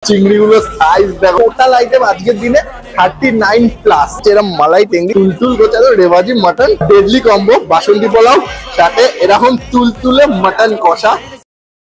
চিংড়িগুলোর size দেখো, total item আজকের দিনে 39+। এরকম মালাই টেঙ্গি, তুলতুল গোচালো রেওয়াজি মাটন, ডেডলি কম্বো, বাসন্তী পোলাও, সাথে এরকম তুলতুলে মাটন কষা।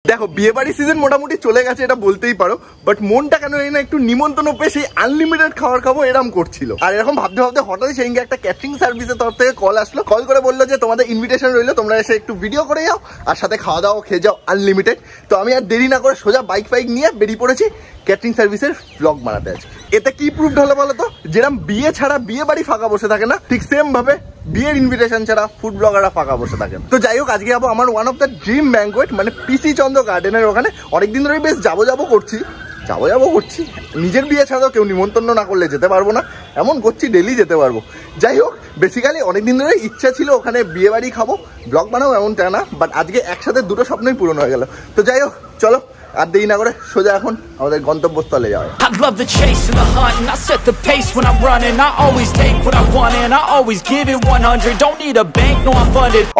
দেখো বিয়ে বাড়ি সিজন মোটামুটি চলে গেছে এটা বলতেই পারো, বাট মনটা কেন জানি না একটু নিমন্ত্রণ পেয়ে সেই আনলিমিটেড খাবার খাবো এরকম করছিল। আর এরকম ভাবতে ভাবতে হঠাৎ সেদিনকে একটা ক্যাটারিং সার্ভিসের তরফ থেকে কল আসলো, কল করে বললো যে তোমাদের ইনভিটেশন রইলো, তোমরা এসে একটু ভিডিও করে যাও আর সাথে খাওয়া দাওয়া খেয়ে যাও আনলিমিটেড। তো আমি আর দেরি না করে সোজা বাইক নিয়ে বেরিয়ে পড়েছি ক্যাটারিং সার্ভিসের ব্লগ বানাতে। আছে এতে কি প্রুফ হলো বলো তো, যেরকম বিয়ে ছাড়া বিয়ে বাড়ি ফাঁকা বসে থাকে না, ঠিক সেম ভাবে বিয়ের ইনভিটেশন ছাড়া ফুড ব্লগাররা ফাঁকা বসে থাকেন। তো যাই হোক, আজকে যাবো আমার one of the dream banquet, মানে পিসি চন্দ্র গার্ডেনের ওখানে। অনেকদিন ধরেই বেশ যাবো করছি, নিজের বিয়ে ছাড়াও কেউ নিমন্ত্রণ না করলে যেতে পারবো না, এমন করছি ডেলি যেতে পারবো। যাই হোক, বেসিক্যালি অনেকদিন ধরে ইচ্ছা ছিল ওখানে বিয়ে বাড়ি খাবো, ব্লগ বানাবো এমনটা না, বাট আজকে একসাথে দুটো স্বপ্নই পূরণ হয়ে গেল। তো যাই হোক, চলো আর দেরি না করে সোজা এখন আমাদের গন্তব্যস্থলে যাওয়া।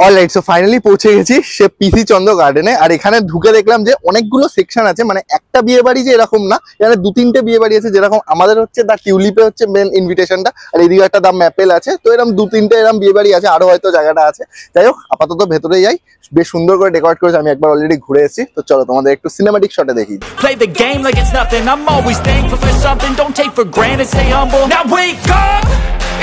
অলরাইট, সো ফাইনালি পৌঁছে গেছি সে পিসি চন্দ্র গার্ডেনে। আর এখানে ঢুকে দেখলাম যে অনেকগুলো সেকশন আছে, মানে একটা বিয়ে বাড়ি যে এরকম না, এখানে 2-3টে বিয়ে বাড়ি আছে। যেরকম আমাদের হচ্ছে দা টিউলিপে হচ্ছে মেন ইনভিটেশনটা, আর এদিকে একটা দা ম্যাপেল আছে। তো এরকম 2-3টে এরকম বিয়ে বাড়ি আছে, আরো হয়তো জায়গাটা আছে। যাই হোক, আপাতত ভেতরে যাই, বেশ সুন্দর করে ডেকোরেট করেছে, আমি একবার অলরেডি ঘুরে এসেছি। তো চলো তোমাদের একটু সিনেমাটিক শটে দেখি। Play the game like it's nothing. I'm always thankful for something. Don't take for granted, stay humble. Now wake up,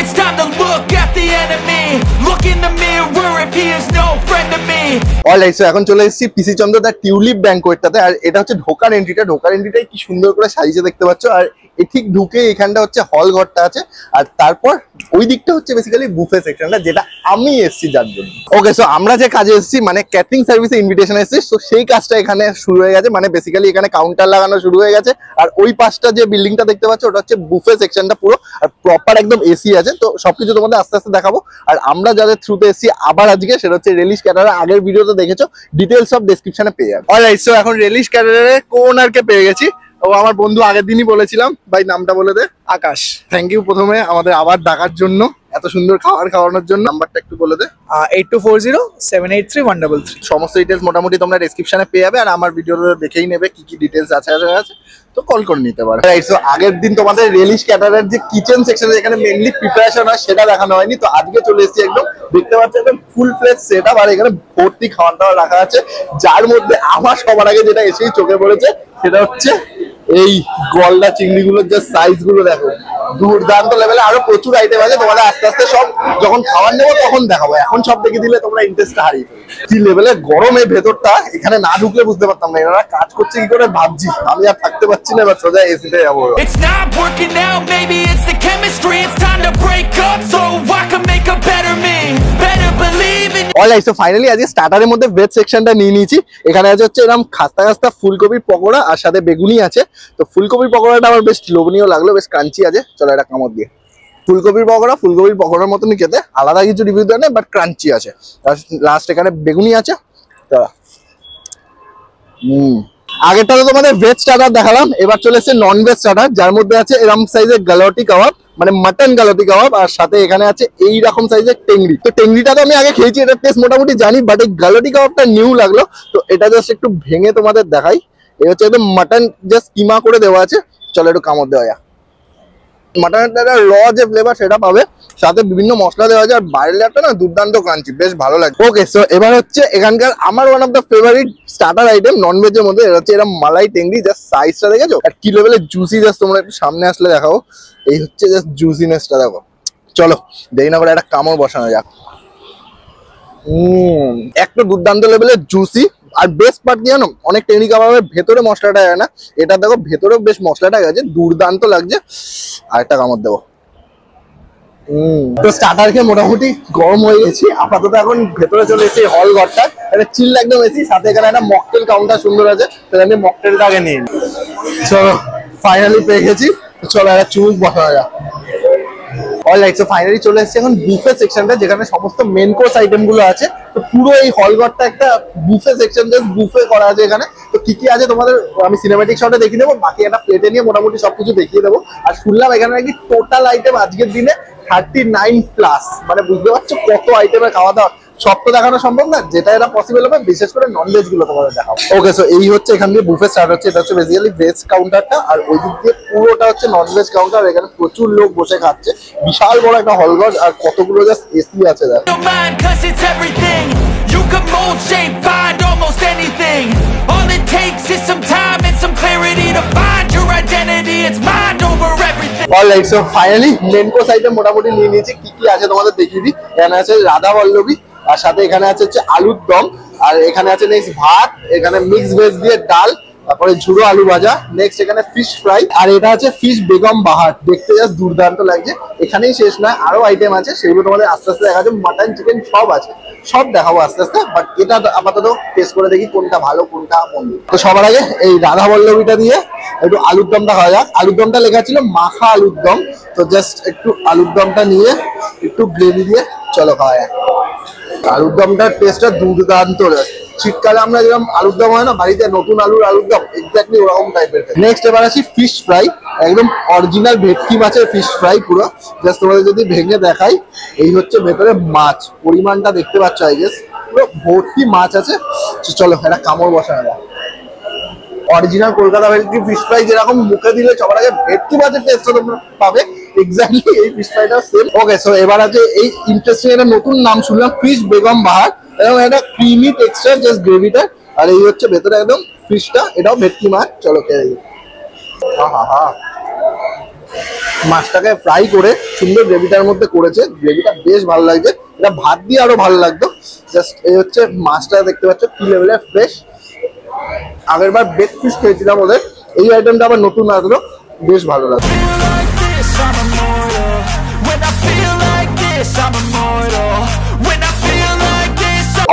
it's time to look at the enemy. Look in the mirror if he is no friend to me. Alright, so এখন চলে এসেছি পিসি চন্দ্র দা tulip ব্যাঙ্কোয়েটটাতে। আর এটা হচ্ছে ঢোকার এন্ট্রিটাই কি সুন্দর করে সাজিয়ে দেখতে পাচ্ছ। আর ঠিক ঢুকে এখানটা হচ্ছে হল ঘরটা আছে, আর তারপর ওই দিকটা হচ্ছে বেসিক্যালি বুফে সেকশনটা, যেটা আমি এসেছি যার জন্য। ওকে, সো আমরা যে কাজে এসেছি, মানে ক্যাটারিং সার্ভিসে ইনভিটেশন এসেছি, তো সেই কাজটা এখানে শুরু হয়ে গেছে। মানে বেসিক্যালি এখানে কাউন্টার লাগানো শুরু হয়ে গেছে। আর ওই পাশটা যে বিল্ডিংটা দেখতে পাচ্ছ, ওটা হচ্ছে বুফে সেকশনটা পুরো, আর প্রপার একদম এসি আছে। তো সবকিছু তোমাদের আস্তে আস্তে দেখাবো। আর আমরা যাদের থ্রুতে এসেছি আবার আজকে, সেটা হচ্ছে রেলিশ ক্যাটারার। আগের ভিডিওতে দেখেছো, ডিটেলস সব ডেসক্রিপশনে পেয়ে যাবে। অলরাইট, সো এখন রেলিশ ক্যাটারারে কোনারকে পেয়ে গেছি। ও আমার বন্ধু, আগের দিনই বলেছিলাম। ভাই নামটা বলে দে। আকাশ। থ্যাংক ইউ প্রথমে আমাদের আবার ডাকার জন্য, এত সুন্দর খাবার খাওয়ানোর জন্য। নাম্বারটা একটু বলে দে। 8240-783-133। সমস্ত ডিটেলস মোটামুটি তোমরা ডেসক্রিপশনে পেয়ে যাবে। আর আমার ভিডিওতে দেখেই নেবে কি কি ডিটেলস আছে, তো কল করে নিতে পারো। রাইট, সো আগের দিন তোমাদের রেলিশ ক্যাটারার যে কিচেন সেকশনে যেখানে মেইনলি প্রিপারেশন হয় সেটা দেখানো হয়নি। তো আজকে চলে এসেছি, একদম দেখতে পাচ্ছ একদম ফুল ফ্লেজ সেটআপ। আর এখানে ভর্তি খাওয়ার দাওয়ার রাখা আছে, যার মধ্যে আমার সবার আগে যেটা এসেই চোখে পড়েছে সেটা হচ্ছে এই গলদা চিংড়িগুলোর যে সাইজ গুলো দেখো, দুর্দান্ত লেভেলে। আরো প্রচুর আইটেম আছে, তোমাদের আস্তে আস্তে সব যখন খাবার নেবো তখন দেখাবো। এখন সব দেখে দিলে তোমরা ইন্টারেস্টটা হারিয়ে ফেলবে। কি লেভেলে গরম এই ভেতরটা, এখানে না ঢুকলে বুঝতে পারতাম না এনারা কাজ করছে কি করে। ভাবছি আমি আর থাকতে পারছি না, এবার সোজা এসিতে যাবো। অলরাইট, সো ফাইনালি আজকে স্টার্টারের মধ্যে ভেজ সেকশনটা নিয়ে নিয়েছি। এখানে আছে হচ্ছে এরকম খাস্তা খাস্তা ফুলকপির পকোড়া, আর সাথে বেগুনি আছে। তো ফুলকপির পকোড়াটা আমার বেশ লোভনীয় লাগলো, বেশ ক্রাঞ্চি আছে। চলো এটা কামড় দিয়ে। ফুলকপির পকোড়ার মতনই খেতে, আলাদা কিছু রিভিউ দেয় না, বাট ক্রাঞ্চি আছে। লাস্ট এখানে বেগুনি আছে। আগেরটা তো তোমাদের ভেজ স্টার্টার দেখালাম, এবার চলে এসেছে নন ভেজ স্টার্টার, যার মধ্যে আছে এরকম সাইজের গালোটি কাবাব, মানে মাটন গালোটি কাবাব, আর সাথে এখানে আছে এইরকম সাইজের টেংরি। তো টেংরিটা তো আমি আগে খেয়েছি, এটার টেস্ট মোটামুটি জানি, বাট এই গালোটি কাবাবটা নিউ লাগলো। তো এটা জাস্ট একটু ভেঙে তোমাদের দেখাই। এই হচ্ছে একদম মাটন জাস্ট কিমা করে দেওয়া আছে। চলো একটু কামড় দেওয়া যায়। মাটনের র যে ফ্লেভার সেটা পাবে, সাথে বিভিন্ন মশলা দেওয়া আছে। আর বাইরের লেয়ারটা না দুর্দান্ত ক্রাঞ্চি, বেশ ভালো লাগে। ওকে, সো এবার হচ্ছে এখানকার আমার one of the favourite starter item নন ভেজের মধ্যে, এটা হচ্ছে এরকম মালাই টেংরি। জাস্ট সাইজটা দেখেছো আর কি লেভেলের জুসি, জাস্ট তোমরা একটু সামনে আসলে দেখাবো। এই হচ্ছে জাস্ট জুসিনেসটা দেখো। চলো দেরি না করে একটা কামড় বসানো যাক। একটা দুর্দান্ত লেভেলের জুসি। আর বেস্ট পার্ট কি জানো, অনেক টেংরি কাবাবের ভেতরে মশলাটা যায় না, এটা দেখো ভেতরেও বেশ মশলাটা গেছে, দুর্দান্ত লাগছে। আর একটা কামড় দেবো। তো স্টার্টার খেয়ে মোটামুটি গরম হয়ে গেছি, আপাতত এখন ভেতরে চলে এসেছি হল ঘরটা। একটা চিল একদম এসি, সাথে এখানে একটা মকটেল কাউন্টার সুন্দর আছে, তাহলে আমি মকটেলটা আগে নিয়ে নিই। চলো ফাইনালি পেয়ে গেছি, চলো একটা চুমুক বসানো যাক। অলরাইট, সো ফাইনালি চলে এসেছি এখন বুফে সেকশনটা, যেখানে সমস্ত মেন কোর্স আইটেম গুলো আছে। তো পুরো এই হল ঘরটা একটা বুফে সেকশন, জাস্ট বুফে করা আছে এখানে। তো কি কি আছে তোমাদের আমি সিনেমাটিক শটে দেখিয়ে দেবো, বাকি একটা প্লেটে নিয়ে মোটামুটি সবকিছু দেখিয়ে দেবো। আর শুনলাম এখানে নাকি টোটাল আইটেম আজকের দিনে 39+, মানে বুঝতে পারছো কত আইটেমের খাওয়া দাওয়া। সব তো দেখানো সম্ভব না, যেটা এটা পসিবল হবে বিশেষ করে নন ভেজ গুলো তোমাদের দেখাবো। ওকে, সো এই হচ্ছে এখান দিয়ে বুফে স্টার্ট হচ্ছে। এটা হচ্ছে বেসিক্যালি ভেজ কাউন্টারটা, আর ওই দিক দিয়ে পুরোটা হচ্ছে নন ভেজ কাউন্টার। এখানে প্রচুর লোক বসে খাচ্ছে, বিশাল বড় একটা হল ঘর, আর কতগুলো জাস্ট এসি আছে দেখো। Don't mind, 'cause it's everything. You can mold, shape, find almost anything. All it takes is some time and some clarity to find your identity. It's mind over everything. Alright, so finally main course item মোটামুটি নিয়ে নিয়েছি। কি কি আছে তোমাদের দেখিয়ে দিই। এখানে আছে রাধা বল্লভী, আর সাথে এখানে আছে হচ্ছে আলুর দম, আর এখানে আছে নেক্সট ভাত, এখানে মিক্স ভেজ দিয়ে ডাল, তারপরে ঝুড়ো আলু ভাজা, নেক্সট এখানে ফিশ ফ্রাই, আর এটা আছে ফিশ বেগম বাহার। দেখতে জাস্ট দুর্দান্ত লাগছে। এখানেই শেষ নয়, আরো আইটেম আছে, সেগুলো তোমাদের আস্তে আস্তে দেখা যাবে। মাটন চিকেন সব আছে, সব দেখাবো আস্তে আস্তে। বাট এটা আপাতত টেস্ট করে দেখি কোনটা ভালো কোনটা মন্দ। তো সবার আগে এই রাধা বল্লভীটা দিয়ে একটু আলুর দমটা খাওয়া যাক। আলুর দমটা লেখা ছিল মাখা আলুর দম, তো জাস্ট একটু আলুর দমটা নিয়ে একটু গ্রেভি দিয়ে চলো খাওয়া যাক। আলুর দমটার টেস্টটা দুর্দান্ত। শীতকালে আমরা যেরকম আলুর দম হয় না বাড়িতে, নতুন আলুর দম এক্স্যাক্টলি ওরকম টাইপের। নেক্সট এবার আসি ফিশ ফ্রাই, একদম অরিজিনাল ভেটকি মাছের ফিশ ফ্রাই পুরো। জাস্ট তোমাদের যদি ভেঙে দেখাই, এই হচ্ছে ভেতরে মাছ, পরিমাণটা দেখতে পাচ্ছ আই গেস, পুরো ভর্তি মাছ আছে। চলো একটা কামড় বসা যায়। অরিজিনাল কলকাতা ভেটকি ফিশ ফ্রাই যেরকম মুখে দিলে সবার আগে ভেটকি মাছের টেস্টটা তোমরা পাবে, এক্স্যাক্টলি এই ফিশ ফ্রাইটা সেম। ওকে, সো এবার আছে এই ইন্টারেস্টিং একটা নতুন নাম শুনলাম, ফিশ বেগম বাহার। এবং একটা ক্রিমি টেক্সচার জাস্ট গ্রেভিটা, আর এই হচ্ছে ভেতরে একদম ফিশটা, এটাও ভেটকি মাছ। চলো খেয়ে দিই। মাছটাকে ফ্রাই করে সুন্দর গ্রেভিটার মধ্যে করেছে, গ্রেভিটা বেশ ভালো লাগছে। এটা ভাত দিয়ে আরো ভালো লাগতো। জাস্ট এই হচ্ছে মাছটা দেখতে পাচ্ছ কি লেভেলের ফ্রেশ। আগের বার বেড ফিশ খেয়েছিলাম ওদের, এই আইটেমটা আবার নতুন আসলো, বেশ ভালো লাগলো।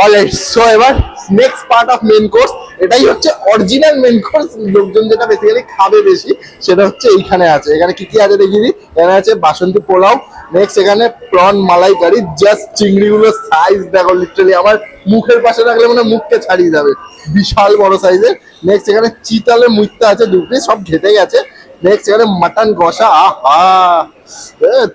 অলরাইট, সো এবার next part of main course, এটাই হচ্ছে অরিজিনাল মেন কোর্স। লোকজন যেটা বেসিক্যালি খাবে বেশি, সেটা হচ্ছে এইখানে আছে। এখানে কি কি আছে দেখিয়ে দিই। এখানে আছে বাসন্তী পোলাও, নেক্সট এখানে প্রন মালাই কারি। জাস্ট চিংড়িগুলোর সাইজ দেখো, লিটারালি আমার মুখের পাশে রাখলে মানে মুখকে ছাড়িয়ে যাবে, বিশাল বড় সাইজের। নেক্সট এখানে চিতালের মুইতা আছে 2 পিস, সব ঘেটে গেছে। নেক্সট এখানে মাটন কষা, আহা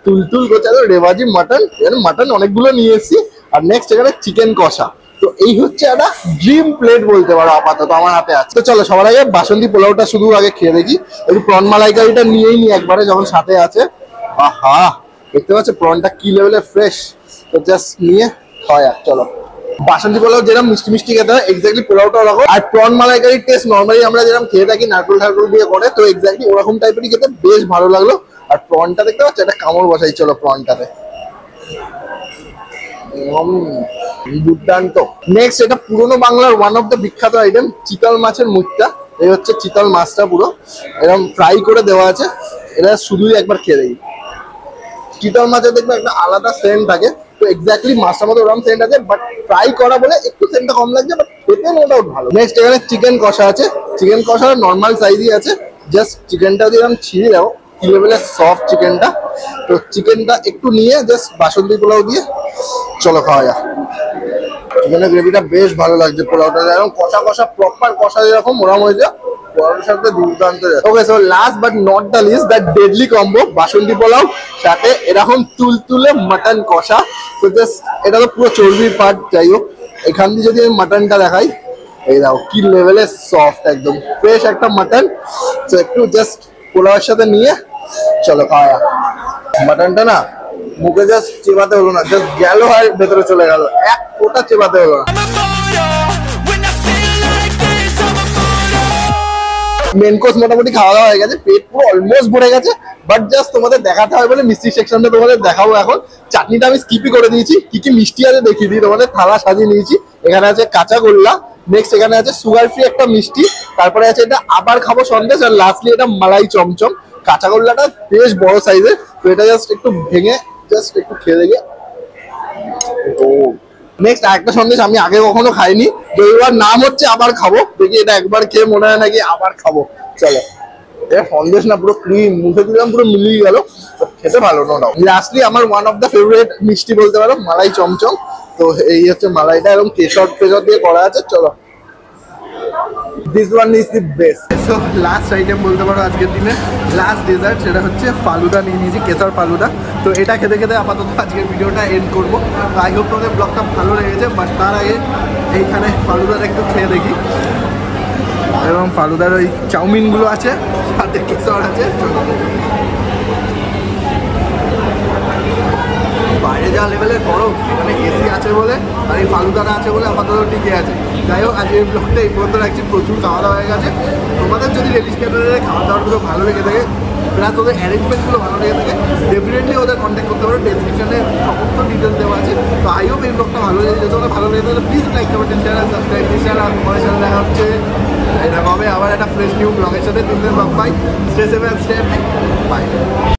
তুলতুল করছে রেওয়াজি মাটন। এখানে মাটন অনেকগুলো নিয়ে এসেছি। আর নেক্সট এখানে চিকেন কষা। তো এই হচ্ছে একটা ড্রিম প্লেট বলতে পারো, আপাতত আমার হাতে আছে। তো চলো সবার আগে বাসন্তী পোলাওটা শুধু আগে খেয়ে দেখি। একটু প্রন মালাইকারিটা নিয়েই নি একবারে যখন সাথে আছে। আহা, দেখতে পাচ্ছ প্রনটা কি লেভেলে ফ্রেশ। তো জাস্ট নিয়ে খাওয়া যাক। চলো, বাসন্তী পোলাও যেরকম মিষ্টি মিষ্টি খেতে হয়, এক্স্যাক্টলি পোলাওটা ওরকম। আর প্রন মালাইকারির টেস্ট নর্মালি আমরা যেরকম খেয়ে থাকি নারকেল ঠাকুর দিয়ে করে, তো এক্স্যাক্টলি ওরকম টাইপেরই খেতে, বেশ ভালো লাগলো। আর প্রনটা দেখতে পাচ্ছ, একটা কামড় বসাই। চলো প্রনটাতে, দুর্দান্ত। নেক্সট এটা পুরনো বাংলার ওয়ান অফ দ্য বিখ্যাত আইটেম, চিতল মাছের মুখটা। এই হচ্ছে চিতল মাছটা পুরো এরকম ফ্রাই করে দেওয়া আছে। এটা শুধুই একবার খেয়ে দেখি। চিতল মাছের দেখবে একটা আলাদা সেন্ট থাকে, তো এক্স্যাক্টলি মাছটার মধ্যে ওরকম সেন্ট আছে, বাট ফ্রাই করা বলে একটু সেন্টটা কম লাগছে, বাট খেতে নো ডাউট ভালো। নেক্সট এখানে চিকেন কষা আছে। চিকেন কষা নর্মাল সাইজই আছে। জাস্ট চিকেনটা দিয়ে এরকম ছিঁড়ে দাও, কি লেভেলের সফট চিকেনটা। তো চিকেনটা একটু নিয়ে জাস্ট বাসন্তী পোলাও দিয়ে চলো খাওয়া যাক। চিকেনের গ্রেভিটা বেশ ভালো লাগছে, পোলাওটা এরকম কষা কষা প্রপার কষা যেরকম ওরকম হয়েছে, পোলাওটার সাথে দুর্দান্ত। ওকে, so last but not the list, that deadly combo, বাসন্তী পোলাও সাথে এরকম তুলতুলে মাটন কষা। তো জাস্ট এটা তো পুরো চর্বির পার্ট। যাই হোক, এখান দিয়ে যদি আমি মাটনটা দেখাই, এই দাও কি লেভেলের সফট, একদম ফ্রেশ একটা মাটন। তো একটু জাস্ট পোলাওয়ের সাথে নিয়ে চলো খাওয়া যাক। মাটনটা না মুখে জাস্ট চেবাতে হলো না, জাস্ট গেল আর ভেতরে চলে গেল, এক ফোঁটা চেবাতে হলো না। মেন কোর্স মোটামুটি খাওয়া দাওয়া হয়ে গেছে, পেট পুরো অলমোস্ট ভরে গেছে। বাট জাস্ট তোমাদের দেখাতে হয় বলে মিষ্টি সেকশনটা তোমাদের দেখাবো এখন। চাটনিটা আমি স্কিপই করে দিয়েছি। কি কি মিষ্টি আছে দেখিয়ে দিই তোমাদের। থালা সাজিয়ে নিয়েছি। এখানে আছে কাঁচা গোল্লা, নেক্সট এখানে আছে সুগার ফ্রি একটা মিষ্টি, তারপরে আছে এটা আবার খাবো সন্দেশ, আর লাস্টলি এটা মালাই চমচম। কাঁচা গোল্লাটা বেশ বড় সাইজের, তো এটা জাস্ট একটু ভেঙে জাস্ট একটু খেয়ে দেখি। ও নেক্সট আরেকটা সন্দেশ আমি আগে কখনো খাইনি, তো এবার নাম হচ্ছে আবার খাবো। দেখি এটা একবার খেয়ে মনে হয় নাকি আবার খাবো। চলো, এটা সন্দেশ না পুরো ক্রিম, মুখে দিলাম পুরো মিলিয়ে গেল, খেতে ভালো নো ডাউট। লাস্টলি আমার ওয়ান অফ দ্য ফেভারিট মিষ্টি বলতে পারো, মালাই চমচম। তো এই হচ্ছে মালাইটা, এরকম কেশর টেশর দিয়ে করা আছে। চলো this one is the best. So last item বলতে পারো আজকের দিনে, লাস্ট ডেজার্ট, সেটা হচ্ছে ফালুদা নিয়ে নিয়েছি, কেশর ফালুদা। তো এটা খেতে খেতে আপাতত আজকের ভিডিওটা এন্ড করবো। আই হোপ তোমাদের ব্লগটা ভালো লেগেছে, বাট তার আগে এইখানে ফালুদাটা একটু খেয়ে দেখি। এবং ফালুদার ওই চাউমিনগুলো আছে, সাথে কেশর আছে। বাইরে যা লেভেলের গরম, এখানে এসি আছে বলে আর এই ফালুদাটা আছে বলে আপাতত টিকে আছে। যাই হোক, আজকের ব্লগটা এই পর্যন্ত রাখছি। প্রচুর খাওয়া দাওয়া হয়ে গেছে। তোমাদের যদি রেলিশ ক্যাটারের খাওয়া দাওয়াগুলো ভালো লেগে থাকে, প্লাস ওদের অ্যারেঞ্জমেন্টগুলো ভালো লেগে থাকে, ডেফিনেটলি ওদের কন্ট্যাক্ট করতে পারো। ডেসক্রিপশনে সমস্ত ডিটেলস দেওয়া আছে। তো আই হোপ এই ব্লগটা ভালো লেগে যেতে, ওদের ভালো লেগে থাকে প্লিজ লাইক করবেন, চ্যানেল সাবস্ক্রাইব করবেন। আর তোমাদের সাথে দেখা হচ্ছে এটা হবে আবার একটা ফ্রেশ নিউ ব্লগের সাথে। তিনজন ব্লগ পাই। Stay safe and stay by.